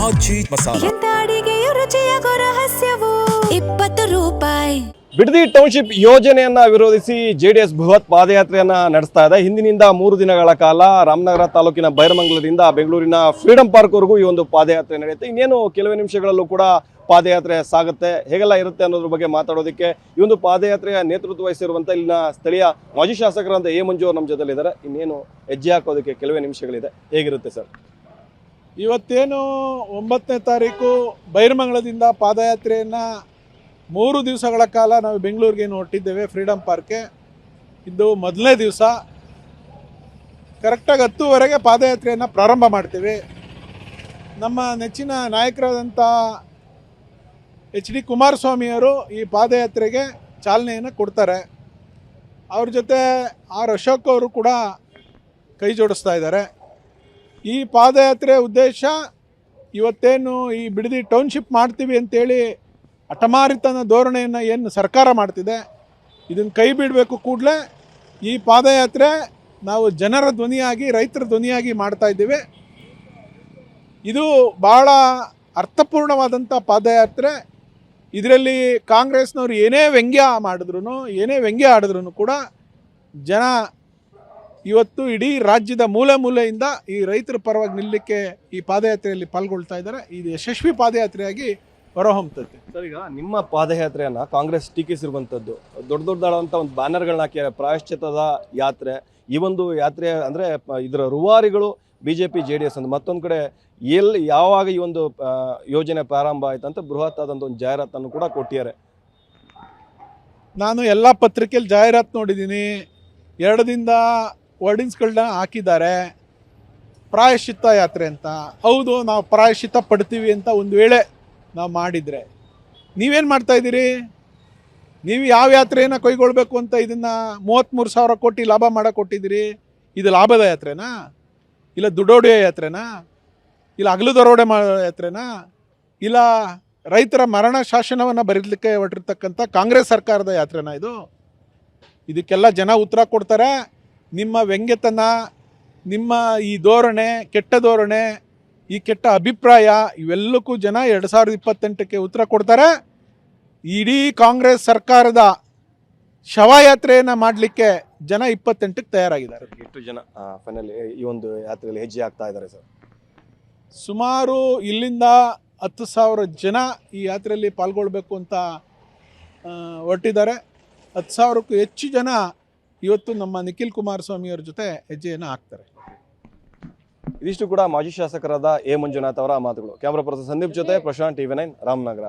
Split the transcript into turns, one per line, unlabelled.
ಆಚಿ ಮಸಾಲ.
ಎಂತ ಅಡಿಗೆಯ ರುಚಿಯಾಗೋ ರಹಸ್ಯವು 20 ರೂಪಾಯಿ.
ಬಿಡದಿ ಟೌನ್ಶಿಪ್ ಯೋಜನೆಯನ್ನ ವಿರೋಧಿಸಿ ಜೆಡಿಎಸ್ ಬೃಹತ್ ಪಾದಯಾತ್ರೆಯನ್ನ ನಡೆಸ್ತಾ ಇದೆ. ಹಿಂದಿನಿಂದ 3 ದಿನಗಳ ಕಾಲ ರಾಮನಗರ ತಾಲೂಕಿನ ಬೈರಮಂಗಲದಿಂದ ಬೆಂಗಳೂರಿನ ಫ್ರೀಡಂ ಪಾರ್ಕ್ ವರೆಗೂ ಈ ಒಂದು ಪಾದಯಾತ್ರೆ ನಡೆಯುತ್ತೆ. ಇನ್ನೇನು ಕೆಲವೇ ನಿಮಿಷಗಳಲ್ಲೂ ಕೂಡ ಪಾದಯಾತ್ರೆ ಸಾಗುತ್ತೆ. ಹೇಗೆಲ್ಲ ಇರುತ್ತೆ ಅನ್ನೋದ್ರ ಬಗ್ಗೆ ಮಾತಾಡೋದಕ್ಕೆ ಈ ಒಂದು ಪಾದಯಾತ್ರೆಯ ನೇತೃತ್ವ ವಹಿಸಿರುವಂಥ ಇಲ್ಲಿನ ಸ್ಥಳೀಯ ಮಾಜಿ ಶಾಸಕರಂತ ಎ ಮಂಜು ಅವರು ನಮ್ಮ ಜೊತೆಲಿದ್ದಾರೆ. ಇನ್ನೇನು ಹೆಜ್ಜೆ ಹಾಕೋದಕ್ಕೆ ಕೆಲವೇ ನಿಮಿಷಗಳಿದೆ. ಹೇಗಿರುತ್ತೆ ಸರ್?
ಇವತ್ತೇನು 9ನೇ ತಾರೀಕು ಬೈರಮಂಗಲದಿಂದ ಪಾದಯಾತ್ರೆಯನ್ನು 3 ದಿವಸಗಳ ಕಾಲ ನಾವು ಬೆಂಗಳೂರಿಗೆ ಹೊರಟಿದ್ದೇವೆ ಫ್ರೀಡಂ ಪಾರ್ಕ್ಗೆ. ಇದು ಮೊದಲನೇ ದಿವಸ. ಕರೆಕ್ಟಾಗಿ 10:00ವರೆಗೆ ಪಾದಯಾತ್ರೆಯನ್ನು ಪ್ರಾರಂಭ ಮಾಡ್ತೀವಿ. ನಮ್ಮ ನೆಚ್ಚಿನ ನಾಯಕರಾದಂಥ HD ಕುಮಾರಸ್ವಾಮಿಯವರು ಈ ಪಾದಯಾತ್ರೆಗೆ ಚಾಲನೆಯನ್ನು ಕೊಡ್ತಾರೆ. ಅವ್ರ ಜೊತೆ ಅಶೋಕ್ ಅವರು ಕೂಡ ಕೈ ಜೋಡಿಸ್ತಾ ಇದ್ದಾರೆ. ಈ ಪಾದಯಾತ್ರೆ ಉದ್ದೇಶ ಇವತ್ತೇನು ಈ ಬಿಡದಿ ಟೌನ್ಶಿಪ್ ಮಾಡ್ತೀವಿ ಅಂತೇಳಿ ಹಠಮಾರಿತನ ಧೋರಣೆಯನ್ನು ಏನು ಸರ್ಕಾರ ಮಾಡ್ತಿದೆ, ಇದನ್ನು ಕೈ ಬಿಡಬೇಕು. ಕೂಡಲೇ ಈ ಪಾದಯಾತ್ರೆ ನಾವು ಜನರ ಧ್ವನಿಯಾಗಿ, ರೈತರ ಧ್ವನಿಯಾಗಿ ಮಾಡ್ತಾ ಇದ್ದೀವಿ. ಇದು ಭಾಳ ಅರ್ಥಪೂರ್ಣವಾದಂಥ ಪಾದಯಾತ್ರೆ. ಇದರಲ್ಲಿ ಕಾಂಗ್ರೆಸ್ನವ್ರು ಏನೇ ವ್ಯಂಗ್ಯ ಆಡಿದ್ರು ಕೂಡ ಜನ ಇವತ್ತು ಇಡೀ ರಾಜ್ಯದ ಮೂಲೆಯಿಂದ ಈ ರೈತರ ಪರವಾಗಿ ನಿಲ್ಲಕ್ಕೆ ಈ ಪಾದಯಾತ್ರೆಯಲ್ಲಿ ಪಾಲ್ಗೊಳ್ತಾ ಇದ್ದಾರೆ. ಇದು ಯಶಸ್ವಿ ಪಾದಯಾತ್ರೆಯಾಗಿ ಹೊರಹೊಮ್ಮುತ್ತದೆ.
ಸರ್, ಈಗ ನಿಮ್ಮ ಪಾದಯಾತ್ರೆಯನ್ನ ಕಾಂಗ್ರೆಸ್ ಟೀಕಿಸಿರುವಂಥದ್ದು, ದೊಡ್ಡದಾದಂಥ ಒಂದು ಬ್ಯಾನರ್ಗಳನ್ನ ಹಾಕಿ ಪ್ರಾಯಶ್ಚಿತ್ತದ ಯಾತ್ರೆ. ಈ ಒಂದು ಯಾತ್ರೆ ಅಂದರೆ ಇದರ ರೂವಾರಿಗಳು BJP JDS ಅಂತ. ಮತ್ತೊಂದು ಕಡೆ ಯಾವಾಗ ಈ ಒಂದು ಯೋಜನೆ ಪ್ರಾರಂಭ ಆಯ್ತು ಅಂತ ಬೃಹತ್ ಆದಂಥ ಒಂದು ಜಾಹೀರಾತನ್ನು ಕೂಡ ಕೊಟ್ಟಿದ್ದಾರೆ.
ನಾನು ಎಲ್ಲ ಪತ್ರಿಕೆಯಲ್ಲಿ ಜಾಹೀರಾತು ನೋಡಿದ್ದೀನಿ. 2 ದಿನದ ವರ್ಡಿಂಗ್ಸ್ಗಳನ್ನ ಹಾಕಿದ್ದಾರೆ. ಪ್ರಾಯಶ್ಚಿತ್ತ ಯಾತ್ರೆ ಅಂತ. ಹೌದು, ನಾವು ಪ್ರಾಯಶ್ಚಿತ್ತ ಪಡ್ತೀವಿ ಅಂತ ಒಂದು ವೇಳೆ ನಾವು ಮಾಡಿದರೆ, ನೀವೇನು ಮಾಡ್ತಾಯಿದ್ದೀರಿ? ನೀವು ಯಾವ ಯಾತ್ರೆಯನ್ನು ಕೈಗೊಳ್ಬೇಕು ಅಂತ ಇದನ್ನು 33,000 ಕೋಟಿ ಲಾಭ ಮಾಡಕ್ಕೆ ಕೊಟ್ಟಿದ್ದೀರಿ? ಇದು ಲಾಭದ ಯಾತ್ರೆನಾ? ಇಲ್ಲ ದುಡ್ಡೋಡಿಯೋ ಯಾತ್ರೆನಾ? ಇಲ್ಲ ಹಗಲು ದರೋಡೆ ಮಾಡೋ ಯಾತ್ರೆನಾ? ಇಲ್ಲ ರೈತರ ಮರಣ ಶಾಸನವನ್ನು ಬರೀಲಿಕ್ಕೆ ಹೊರಟಿರ್ತಕ್ಕಂಥ ಕಾಂಗ್ರೆಸ್ ಸರ್ಕಾರದ ಯಾತ್ರೆನಾ ಇದು? ಇದಕ್ಕೆಲ್ಲ ಜನ ಉತ್ತರ ಕೊಡ್ತಾರೆ. ನಿಮ್ಮ ವ್ಯಂಗ್ಯತನ, ನಿಮ್ಮ ಈ ಧೋರಣೆ, ಕೆಟ್ಟ ಧೋರಣೆ, ಈ ಕೆಟ್ಟ ಅಭಿಪ್ರಾಯ, ಇವೆಲ್ಲಕ್ಕೂ ಜನ 2028ಕ್ಕೆ ಉತ್ತರ ಕೊಡ್ತಾರೆ. ಇಡೀ ಕಾಂಗ್ರೆಸ್ ಸರ್ಕಾರದ ಶವಯಾತ್ರೆಯನ್ನು ಮಾಡಲಿಕ್ಕೆ ಜನ 28ಕ್ಕೆ ತಯಾರಾಗಿದ್ದಾರೆ.
ಎಷ್ಟು ಜನ ಫೈನಲಿ ಈ ಒಂದು ಯಾತ್ರೆಯಲ್ಲಿ ಹೆಜ್ಜೆ ಹಾಕ್ತಾ ಇದ್ದಾರೆ ಸರ್?
ಸುಮಾರು ಇಲ್ಲಿಂದ 10,000 ಜನ ಈ ಯಾತ್ರೆಯಲ್ಲಿ ಪಾಲ್ಗೊಳ್ಬೇಕು ಅಂತ ಹೊರಟಿದ್ದಾರೆ. 10,000ಕ್ಕೂ ಹೆಚ್ಚು ಜನ ಇವತ್ತು ನಮ್ಮ ನಿಖಿಲ್ ಕುಮಾರಸ್ವಾಮಿಯವ್ರ ಜೊತೆ ಹೆಜ್ಜೆಯನ್ನು ಹಾಕ್ತಾರೆ.
ಇದಿಷ್ಟು ಕೂಡ ಮಾಜಿ ಶಾಸಕರಾದ ಎ ಮಂಜುನಾಥ್ ಅವರ ಮಾತುಗಳು. ಕ್ಯಾಮರಾ ಪರ್ಸನ್ ಸಂದೀಪ್ ಜೊತೆ ಪ್ರಶಾಂತ್, TV9 ರಾಮನಗರ.